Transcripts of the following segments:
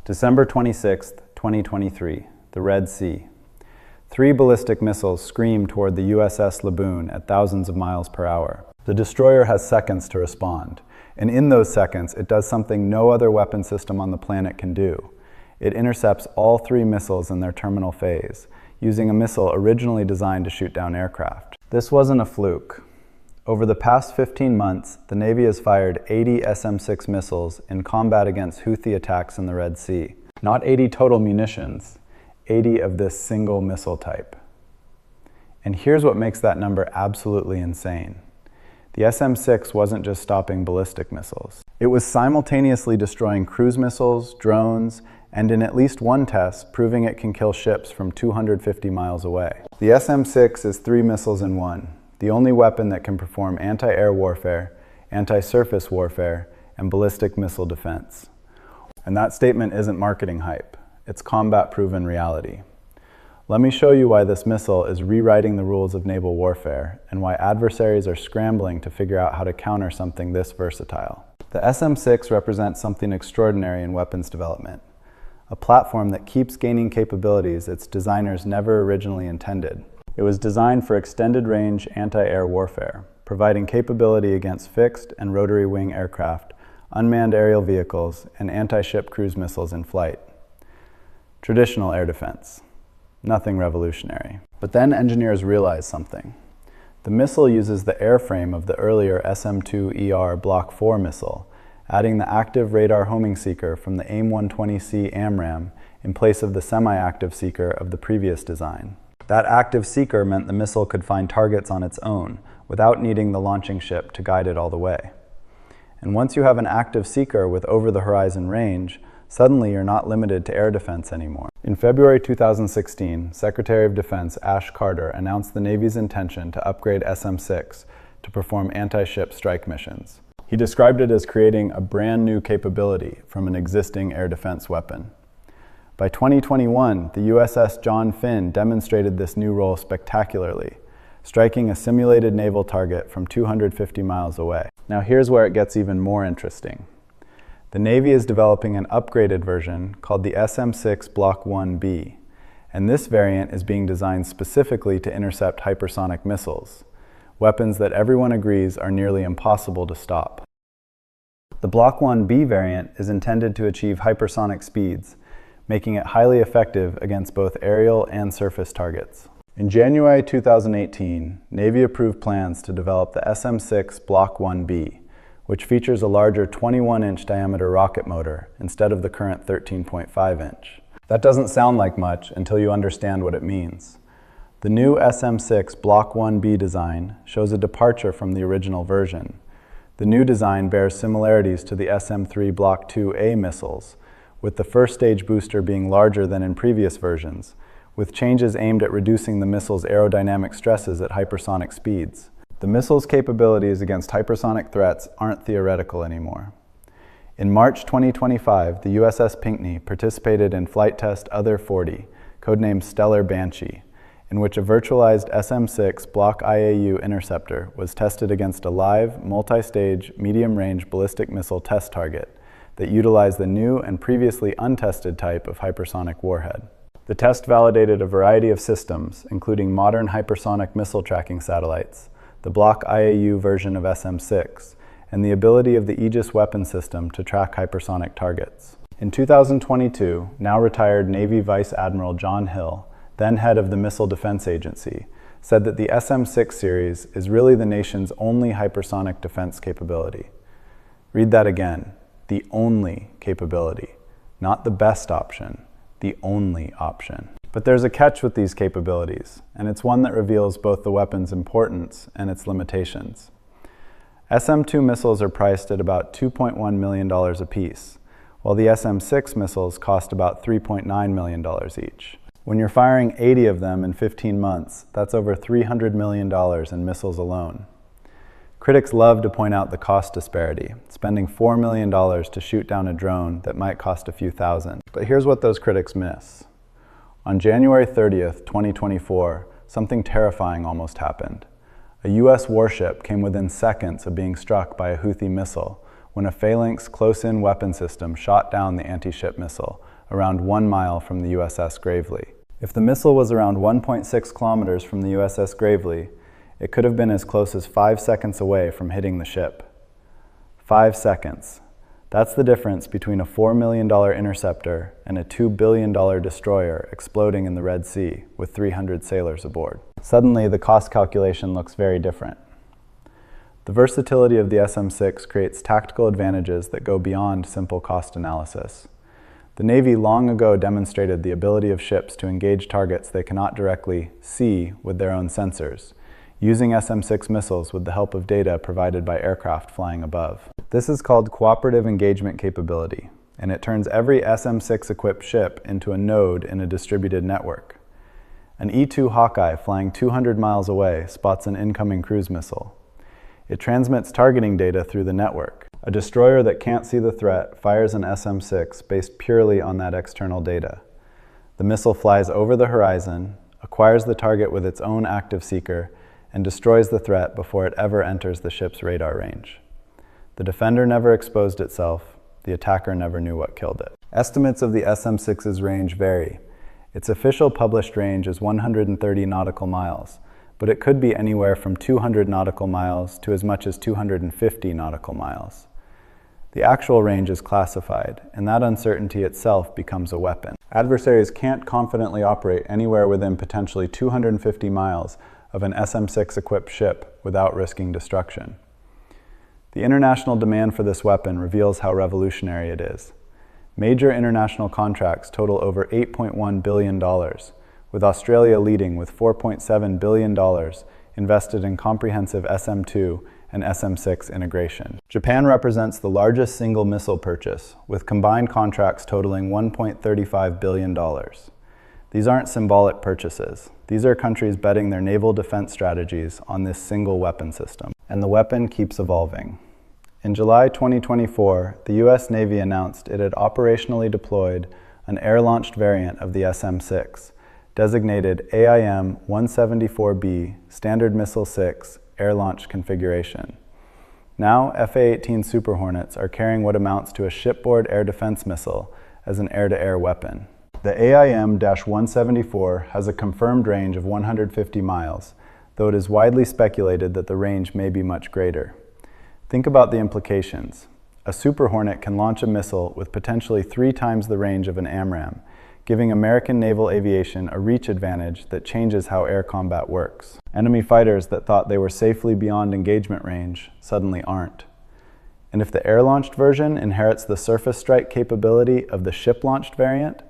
December 26, 2023, the Red Sea. 3 ballistic missiles scream toward the USS Laboon at thousands of miles per hour. The destroyer has seconds to respond, and in those seconds, it does something no other weapon system on the planet can do. It intercepts all 3 missiles in their terminal phase, using a missile originally designed to shoot down aircraft. This wasn't a fluke. Over the past 15 months, the Navy has fired 80 SM-6 missiles in combat against Houthi attacks in the Red Sea. Not 80 total munitions, 80 of this single missile type. And here's what makes that number absolutely insane. The SM-6 wasn't just stopping ballistic missiles. It was simultaneously destroying cruise missiles, drones, and in at least one test, proving it can kill ships from 250 miles away. The SM-6 is 3 missiles in one. The only weapon that can perform anti-air warfare, anti-surface warfare, and ballistic missile defense. And that statement isn't marketing hype, it's combat-proven reality. Let me show you why this missile is rewriting the rules of naval warfare and why adversaries are scrambling to figure out how to counter something this versatile. The SM-6 represents something extraordinary in weapons development, a platform that keeps gaining capabilities its designers never originally intended. It was designed for extended-range anti-air warfare, providing capability against fixed and rotary-wing aircraft, unmanned aerial vehicles, and anti-ship cruise missiles in flight. Traditional air defense. Nothing revolutionary. But then engineers realized something. The missile uses the airframe of the earlier SM-2ER Block 4 missile, adding the active radar homing seeker from the AIM-120C AMRAAM in place of the semi-active seeker of the previous design. That active seeker meant the missile could find targets on its own, without needing the launching ship to guide it all the way. And once you have an active seeker with over-the-horizon range, suddenly you're not limited to air defense anymore. In February 2016, Secretary of Defense Ash Carter announced the Navy's intention to upgrade SM-6 to perform anti-ship strike missions. He described it as creating a brand new capability from an existing air defense weapon. By 2021, the USS John Finn demonstrated this new role spectacularly, striking a simulated naval target from 250 miles away. Now here's where it gets even more interesting. The Navy is developing an upgraded version called the SM-6 Block 1B, and this variant is being designed specifically to intercept hypersonic missiles, weapons that everyone agrees are nearly impossible to stop. The Block 1B variant is intended to achieve hypersonic speeds, making it highly effective against both aerial and surface targets. In January 2018, Navy approved plans to develop the SM-6 Block 1B, which features a larger 21-inch diameter rocket motor instead of the current 13.5-inch. That doesn't sound like much until you understand what it means. The new SM-6 Block 1B design shows a departure from the original version. The new design bears similarities to the SM-3 Block 2A missiles, with the first stage booster being larger than in previous versions, with changes aimed at reducing the missile's aerodynamic stresses at hypersonic speeds. The missile's capabilities against hypersonic threats aren't theoretical anymore. In March 2025, the USS Pinckney participated in Flight Test Other 40, codenamed Stellar Banshee, in which a virtualized SM-6 Block IAU interceptor was tested against a live, multi-stage, medium-range ballistic missile test target that utilized the new and previously untested type of hypersonic warhead. The test validated a variety of systems, including modern hypersonic missile tracking satellites, the Block IAU version of SM-6, and the ability of the Aegis weapon system to track hypersonic targets. In 2022, now retired Navy Vice Admiral John Hill, then head of the Missile Defense Agency, said that the SM-6 series is really the nation's only hypersonic defense capability. Read that again. The only capability, not the best option, the only option. But there's a catch with these capabilities, and it's one that reveals both the weapon's importance and its limitations. SM-2 missiles are priced at about $2.1 million apiece, while the SM-6 missiles cost about $3.9 million each. When you're firing 80 of them in 15 months, that's over $300 million in missiles alone. Critics love to point out the cost disparity, spending $4 million to shoot down a drone that might cost a few thousand. But here's what those critics miss. On January 30th, 2024, something terrifying almost happened. A US warship came within seconds of being struck by a Houthi missile, when a phalanx close-in weapon system shot down the anti-ship missile around 1 mile from the USS Gravely. If the missile was around 1.6 kilometers from the USS Gravely, it could have been as close as 5 seconds away from hitting the ship. 5 seconds. That's the difference between a $4 million interceptor and a $2 billion destroyer exploding in the Red Sea with 300 sailors aboard. Suddenly, the cost calculation looks very different. The versatility of the SM-6 creates tactical advantages that go beyond simple cost analysis. The Navy long ago demonstrated the ability of ships to engage targets they cannot directly see with their own sensors, using SM-6 missiles with the help of data provided by aircraft flying above. This is called Cooperative Engagement Capability, and it turns every SM-6 equipped ship into a node in a distributed network. An E-2 Hawkeye flying 200 miles away spots an incoming cruise missile. It transmits targeting data through the network. A destroyer that can't see the threat fires an SM-6 based purely on that external data. The missile flies over the horizon, acquires the target with its own active seeker, and destroys the threat before it ever enters the ship's radar range. The defender never exposed itself, the attacker never knew what killed it. Estimates of the SM-6's range vary. Its official published range is 130 nautical miles, but it could be anywhere from 200 nautical miles to as much as 250 nautical miles. The actual range is classified, and that uncertainty itself becomes a weapon. Adversaries can't confidently operate anywhere within potentially 250 miles of an SM-6 equipped ship without risking destruction. The international demand for this weapon reveals how revolutionary it is. Major international contracts total over $8.1 billion, with Australia leading with $4.7 billion invested in comprehensive SM-2 and SM-6 integration. Japan represents the largest single missile purchase, with combined contracts totaling $1.35 billion. These aren't symbolic purchases. These are countries betting their naval defense strategies on this single weapon system. And the weapon keeps evolving. In July 2024, the U.S. Navy announced it had operationally deployed an air-launched variant of the SM-6, designated AIM-174B Standard Missile 6 air-launched configuration. Now, FA-18 Super Hornets are carrying what amounts to a shipboard air defense missile as an air-to-air weapon. The AIM-174 has a confirmed range of 150 miles, though it is widely speculated that the range may be much greater. Think about the implications. A Super Hornet can launch a missile with potentially 3 times the range of an AMRAAM, giving American naval aviation a reach advantage that changes how air combat works. Enemy fighters that thought they were safely beyond engagement range suddenly aren't. And if the air-launched version inherits the surface strike capability of the ship-launched variant,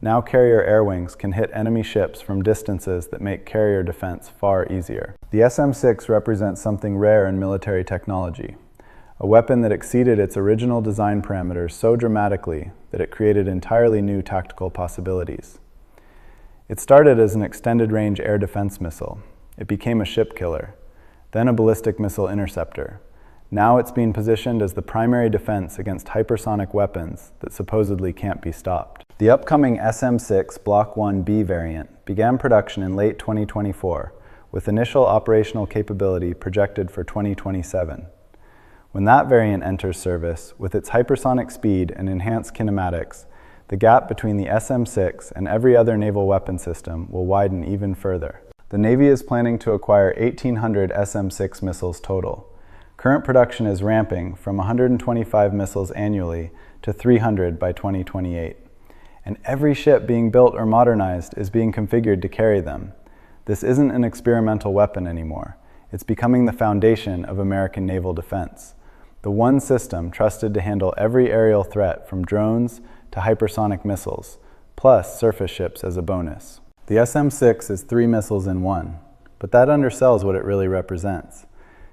now carrier air wings can hit enemy ships from distances that make carrier defense far easier. The SM-6 represents something rare in military technology, a weapon that exceeded its original design parameters so dramatically that it created entirely new tactical possibilities. It started as an extended-range air defense missile. It became a ship killer, then a ballistic missile interceptor. Now it's being positioned as the primary defense against hypersonic weapons that supposedly can't be stopped. The upcoming SM-6 Block 1B variant began production in late 2024, with initial operational capability projected for 2027. When that variant enters service, with its hypersonic speed and enhanced kinematics, the gap between the SM-6 and every other naval weapon system will widen even further. The Navy is planning to acquire 1,800 SM-6 missiles total. Current production is ramping from 125 missiles annually to 300 by 2028. And every ship being built or modernized is being configured to carry them. This isn't an experimental weapon anymore. It's becoming the foundation of American naval defense. The one system trusted to handle every aerial threat from drones to hypersonic missiles, plus surface ships as a bonus. The SM-6 is 3 missiles in one, but that undersells what it really represents.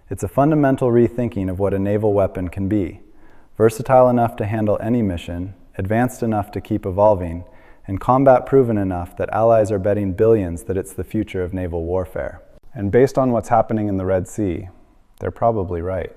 It's a fundamental rethinking of what a naval weapon can be, versatile enough to handle any mission, advanced enough to keep evolving, and combat-proven enough that allies are betting billions that it's the future of naval warfare. And based on what's happening in the Red Sea, they're probably right.